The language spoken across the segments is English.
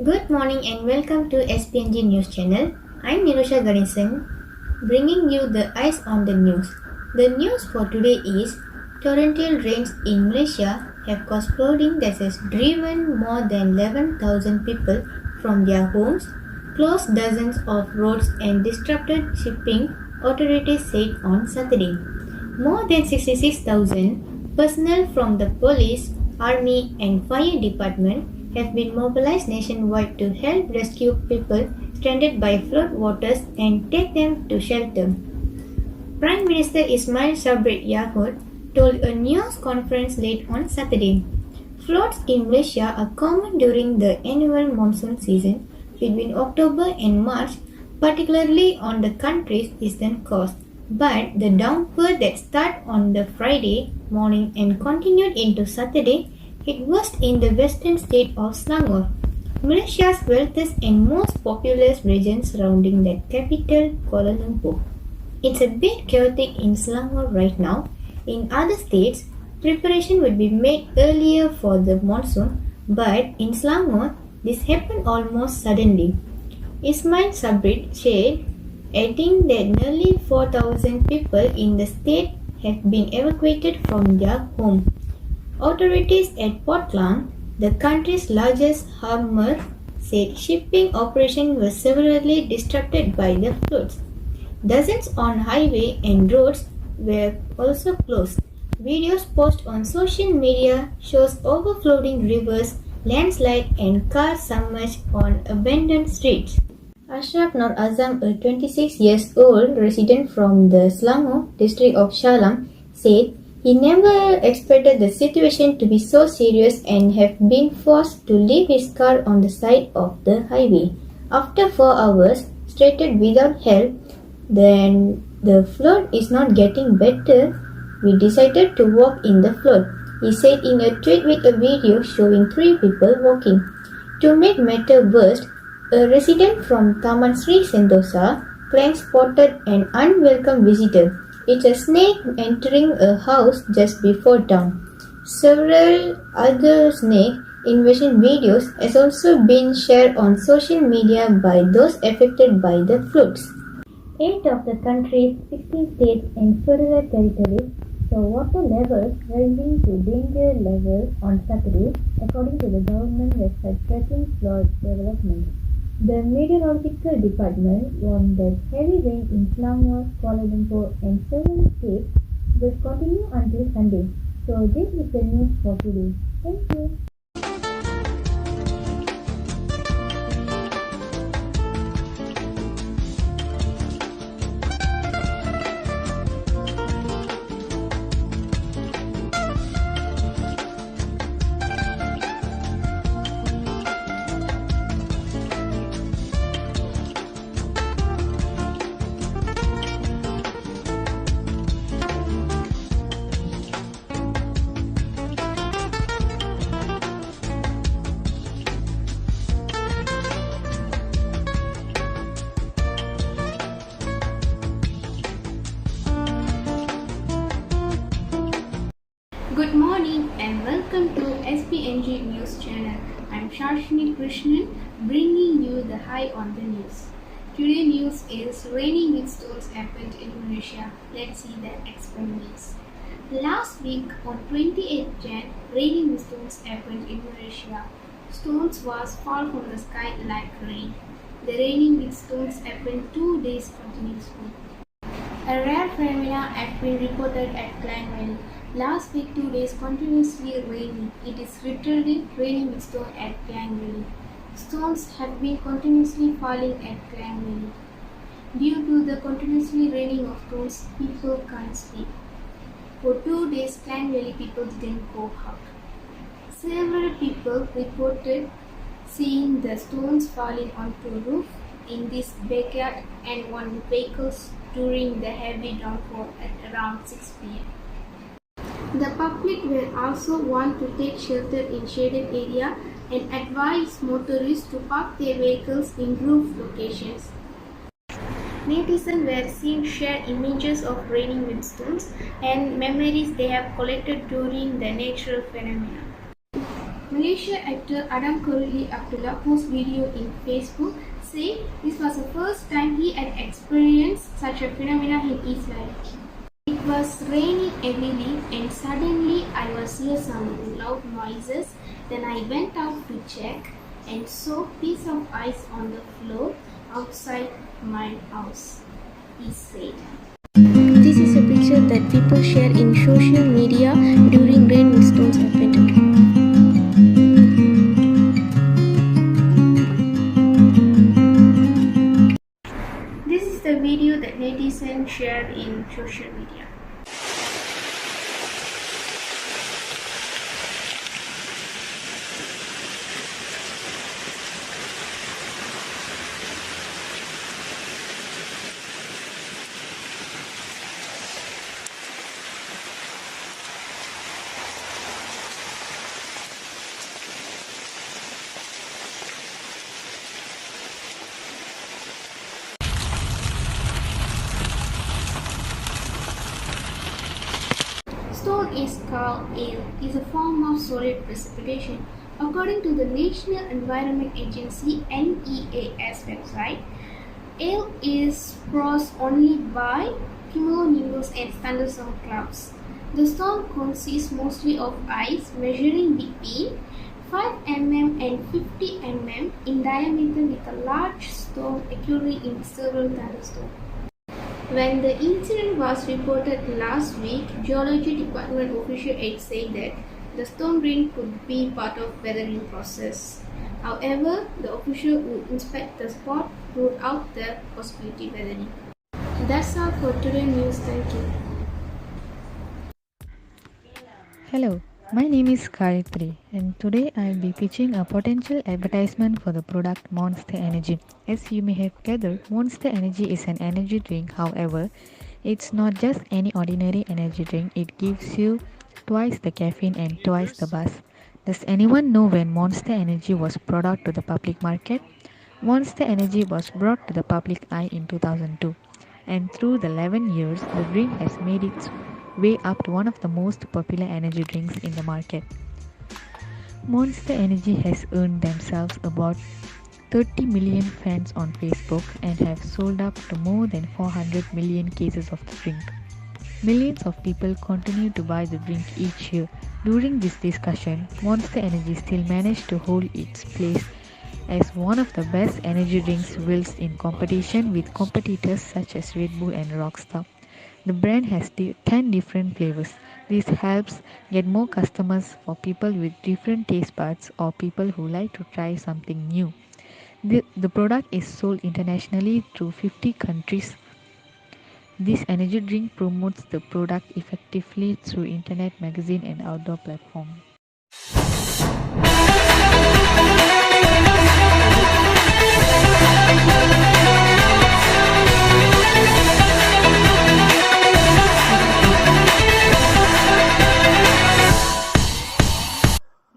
Good morning and welcome to SPNG News Channel. I'm Nirusha Ganesan, bringing you the eyes on the news. The news for today is torrential rains in Malaysia have caused flooding that has driven more than 11,000 people from their homes, closed dozens of roads and disrupted shipping, authorities said on Saturday. More than 66,000 personnel from the police, army and fire department have been mobilized nationwide to help rescue people stranded by flood waters and take them to shelter. Prime Minister Ismail Sabri Yaakob told a news conference late on Saturday. Floods in Malaysia are common during the annual monsoon season between October and March, particularly on the country's eastern coast. But the downpour that started on the Friday morning and continued into Saturday hit worst in the western state of Selangor, Malaysia's wealthiest and most populous region surrounding the capital, Kuala Lumpur. It's a bit chaotic in Selangor right now. In other states, preparation would be made earlier for the monsoon, but in Selangor, this happened almost suddenly. Ismail Sabri said, adding that nearly 4,000 people in the state have been evacuated from their home. Authorities at Port Klang, the country's largest harbour, said shipping operations were severely disrupted by the floods. Dozens on highway and roads were also closed. Videos posted on social media shows overflowing rivers, landslide and cars submerged on abandoned streets. Ashraf Nur Azam, a 26-year-old resident from the Selangor district of Shalam, said he never expected the situation to be so serious and have been forced to leave his car on the side of the highway. After 4 hours stranded without help, then the flood is not getting better. We decided to walk in the flood, he said in a tweet with a video showing 3 people walking. To make matters worse, a resident from Taman Sri Sentosa Klang spotted an unwelcome visitor. It's a snake entering a house just before dawn. Several other snake invasion videos has also been shared on social media by those affected by the floods. 8 of the country's 16 states and federal territories saw water levels rising to danger level on Saturday, according to the government website tracking flood development. The Meteorological Department warned that heavy rain in Selangor, Kuala Lumpur and several states will continue until Sunday. So this is the news for today. Thank you. Good morning and welcome to SPNG News Channel. I'm Sharshini Krishnan bringing you the high on the news. Today news is raining with stones happened in Malaysia. Let's see the explanations. Last week on 28th Jan, raining with stones happened in Malaysia. Stones was fall from the sky like rain. The raining with stones happened 2 days continuously. A rare phenomena had been reported at Klang Valley. Last week, 2 days continuously raining. It is literally raining with stones at Klang Valley. Stones have been continuously falling at Klang Valley. Due to the continuously raining of stones, people can't sleep. For 2 days, Klang Valley people didn't go out. Several people reported seeing the stones falling onto the roof in this backyard and on vehicles during the heavy downpour at around 6 p.m. The public will also want to take shelter in shaded area and advise motorists to park their vehicles in roof locations. Netizens were seen share images of raining with stones and memories they have collected during the natural phenomena. Malaysia actor Adam Kuruli Abdullah posted video in Facebook saying this was the first time he had experienced such a phenomenon in his life. It was raining heavily and suddenly I was hear some loud noises. Then I went out to check and saw piece of ice on the floor outside my house, he said. This is a picture that people share in social media during rainstorms happened. This is the video that netizens share in social media. Storm is called hail, is a form of solid precipitation. According to the National Environment Agency NEA's website, hail is caused only by cumulonimbus and thunderstorm clouds. The storm consists mostly of ice measuring between 5 mm and 50 mm in diameter with a large storm occurring in several thunderstorms. When the incident was reported last week, Geology Department officials had said that the storm drain could be part of weathering process. However, the official who inspect the spot ruled out the possibility weathering. That's all for today's news. Thank you. Hello, my name is Gayatri and today I will be pitching a potential advertisement for the product Monster Energy. As you may have gathered, Monster Energy is an energy drink. However, it's not just any ordinary energy drink. It gives you twice the caffeine and twice the buzz. Does anyone know when Monster Energy was brought out to the public market? Monster Energy was brought to the public eye in 2002, and through the 11 years, the drink has made its way up to one of the most popular energy drinks in the market. Monster Energy has earned themselves about 30 million fans on Facebook and have sold up to more than 400 million cases of the drink. Millions of people continue to buy the drink each year. During this discussion, Monster Energy still managed to hold its place as one of the best energy drinks whilst in competition with competitors such as Red Bull and Rockstar. The brand has 10 different flavors. This helps get more customers for people with different taste buds or people who like to try something new. The product is sold internationally through 50 countries. This energy drink promotes the product effectively through internet, magazine and outdoor platforms.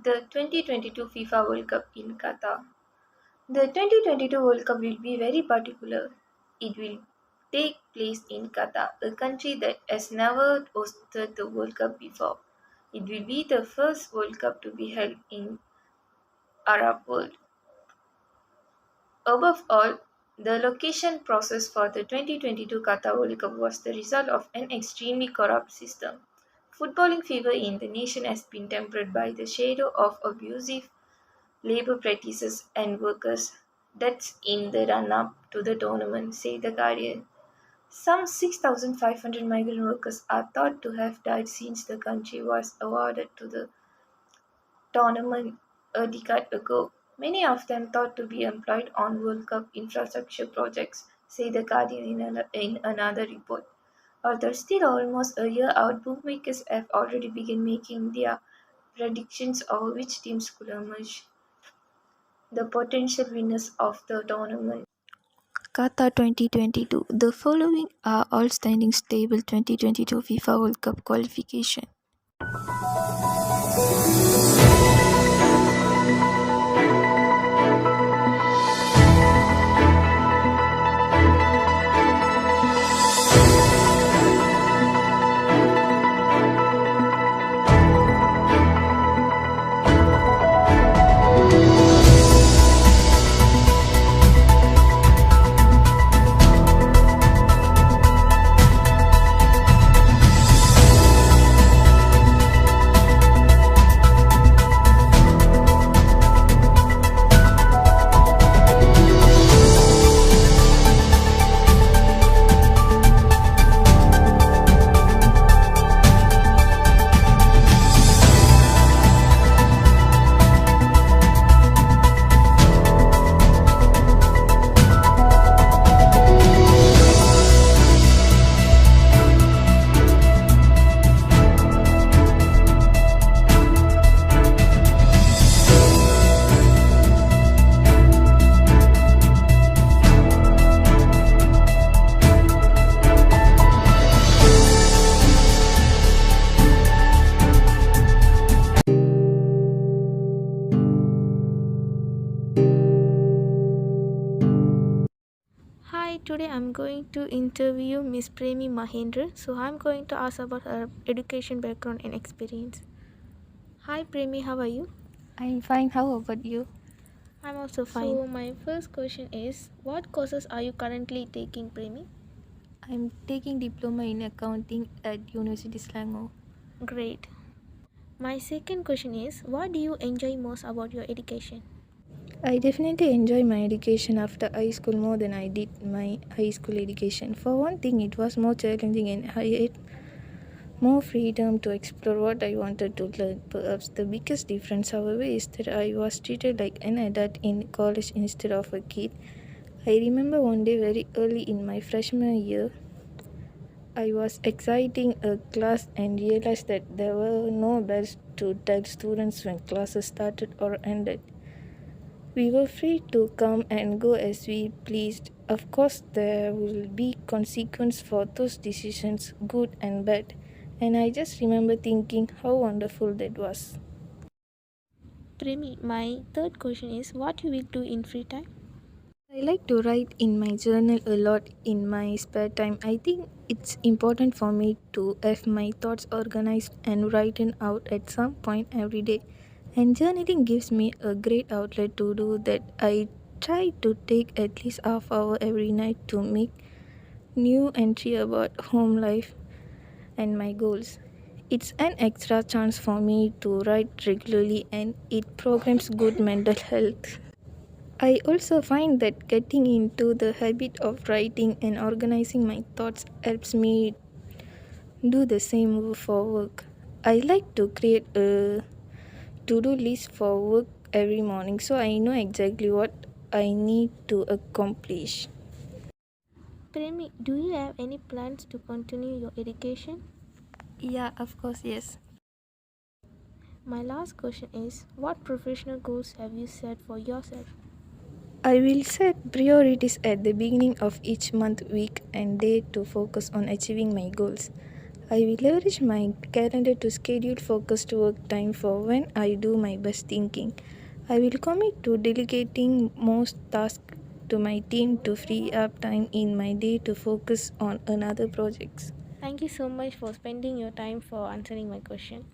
The 2022 FIFA World Cup in Qatar. The 2022 World Cup will be very particular. It will take place in Qatar, a country that has never hosted the World Cup before. It will be the first World Cup to be held in Arab world. Above all, the location process for the 2022 Qatar World Cup was the result of an extremely corrupt system. Footballing fever in the nation has been tempered by the shadow of abusive labor practices and workers' deaths in the run-up to the tournament, said The Guardian. Some 6,500 migrant workers are thought to have died since the country was awarded to the tournament a decade ago. Many of them thought to be employed on World Cup infrastructure projects, said The Guardian in another report. Although still almost a year out, bookmakers have already begun making their predictions of which teams could emerge the potential winners of the tournament. Qatar 2022. The following are all standing stable 2022 FIFA World Cup qualification. today I'm going to interview Miss Premi Mahendra. So I'm going to ask about her education background and experience. Hi Premi, how are you? I'm fine. How about you? I'm also fine. So my first question is, what courses are you currently taking, Premi? I'm taking diploma in accounting at University Selangor. Great. My second question is, what do you enjoy most about your education? I definitely enjoy my education after high school more than I did my high school education. For one thing, it was more challenging and I had more freedom to explore what I wanted to learn. Perhaps the biggest difference, however, is that I was treated like an adult in college instead of a kid. I remember one day very early in my freshman year, I was exiting a class and realized that there were no bells to tell students when classes started or ended. We were free to come and go as we pleased. Of course, there will be consequences for those decisions, good and bad. And I just remember thinking how wonderful that was. Premi, my third question is, what you will do in free time? I like to write in my journal a lot in my spare time. I think it's important for me to have my thoughts organized and written out at some point every day. And journaling gives me a great outlet to do that. I try to take at least half hour every night to make new entry about home life and my goals. It's an extra chance for me to write regularly and it programs good mental health. I also find that getting into the habit of writing and organizing my thoughts helps me do the same for work. I like to create a to do list for work every morning so I know exactly what I need to accomplish. Premi, do you have any plans to continue your education? Yeah, of course, yes. My last question is, what professional goals have you set for yourself? I will set priorities at the beginning of each month, week, and day to focus on achieving my goals. I will leverage my calendar to schedule focused work time for when I do my best thinking. I will commit to delegating most tasks to my team to free up time in my day to focus on another projects. Thank you so much for spending your time for answering my question.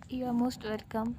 You are most welcome.